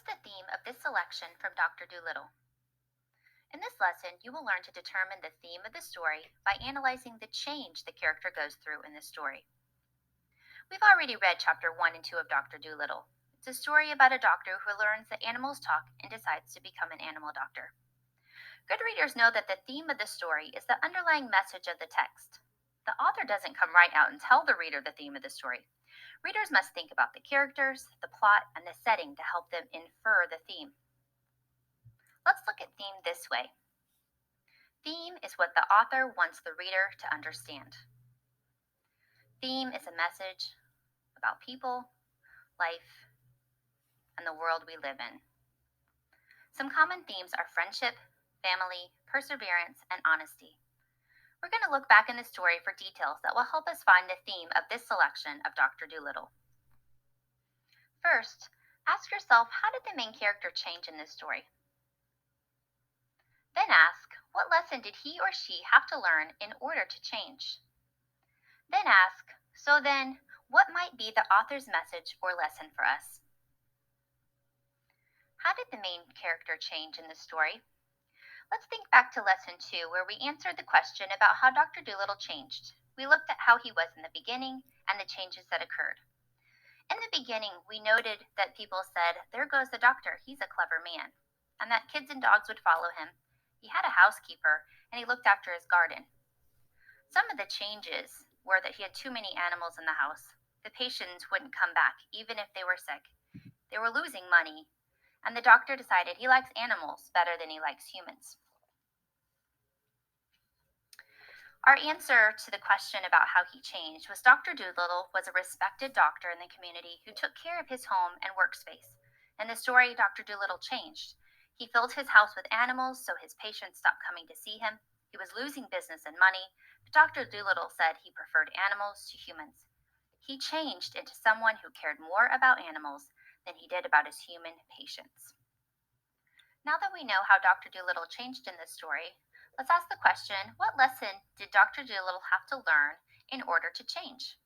What's the theme of this selection from Dr. Dolittle? In this lesson, you will learn to determine the theme of the story by analyzing the change the character goes through in the story. We've already read chapter 1 and 2 of Dr. Dolittle. It's a story about a doctor who learns that animals talk and decides to become an animal doctor. Good readers know that the theme of the story is the underlying message of the text. The author doesn't come right out and tell the reader the theme of the story. Readers must think about the characters, the plot, and the setting to help them infer the theme. Let's look at theme this way. Theme is what the author wants the reader to understand. Theme is a message about people, life, and the world we live in. Some common themes are friendship, family, perseverance, and honesty. We're going to look back in the story for details that will help us find the theme of this selection of Dr. Dolittle. First, ask yourself, how did the main character change in this story? Then ask, what lesson did he or she have to learn in order to change? Then ask, so then, what might be the author's message or lesson for us? How did the main character change in the story? Let's think back to lesson 2, where we answered the question about how Dr. Dolittle changed. We looked at how he was in the beginning and the changes that occurred. In the beginning, we noted that people said, "There goes the doctor, he's a clever man," and that kids and dogs would follow him. He had a housekeeper, and he looked after his garden. Some of the changes were that he had too many animals in the house. The patients wouldn't come back, even if they were sick. They were losing money, and the doctor decided he likes animals better than he likes humans. Our answer to the question about how he changed was Dr. Dolittle was a respected doctor in the community who took care of his home and workspace. In the story, Dr. Dolittle changed. He filled his house with animals so his patients stopped coming to see him. He was losing business and money, but Dr. Dolittle said he preferred animals to humans. He changed into someone who cared more about animals than he did about his human patients. Now that we know how Dr. Dolittle changed in this story, let's ask the question, what lesson did Dr. Dolittle have to learn in order to change?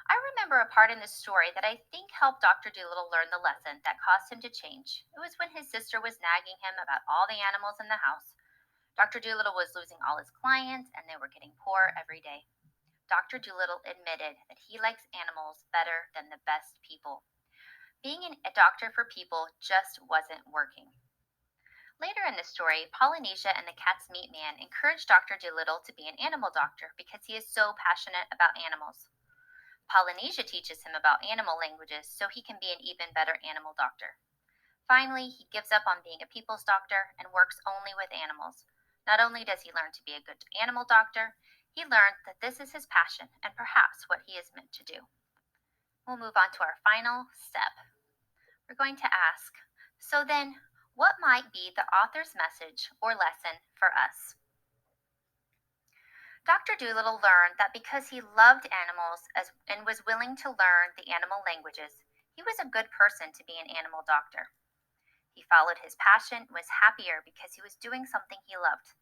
I remember a part in this story that I think helped Dr. Dolittle learn the lesson that caused him to change. It was when his sister was nagging him about all the animals in the house. Dr. Dolittle was losing all his clients and they were getting poorer every day. Dr. Dolittle admitted that he likes animals better than the best people. Being a doctor for people just wasn't working. Later in the story, Polynesia and the cat's meat man encourage Dr. Dolittle to be an animal doctor because he is so passionate about animals. Polynesia teaches him about animal languages so he can be an even better animal doctor. Finally, he gives up on being a people's doctor and works only with animals. Not only does he learn to be a good animal doctor, he learns that this is his passion and perhaps what he is meant to do. We'll move on to our final step. We're going to ask, so then, what might be the author's message or lesson for us? Dr. Dolittle learned that because he loved animals and was willing to learn the animal languages, he was a good person to be an animal doctor. He followed his passion and was happier because he was doing something he loved.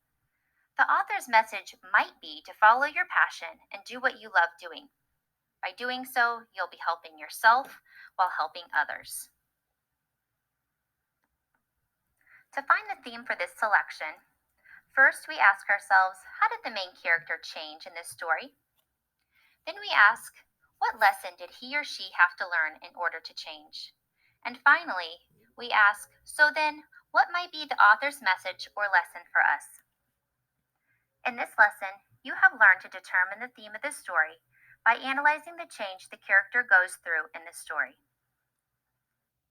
The author's message might be to follow your passion and do what you love doing. By doing so, you'll be helping yourself while helping others. To find the theme for this selection, first we ask ourselves, how did the main character change in this story? Then we ask, what lesson did he or she have to learn in order to change? And finally, we ask, so then, what might be the author's message or lesson for us? In this lesson, you have learned to determine the theme of this story by analyzing the change the character goes through in the story.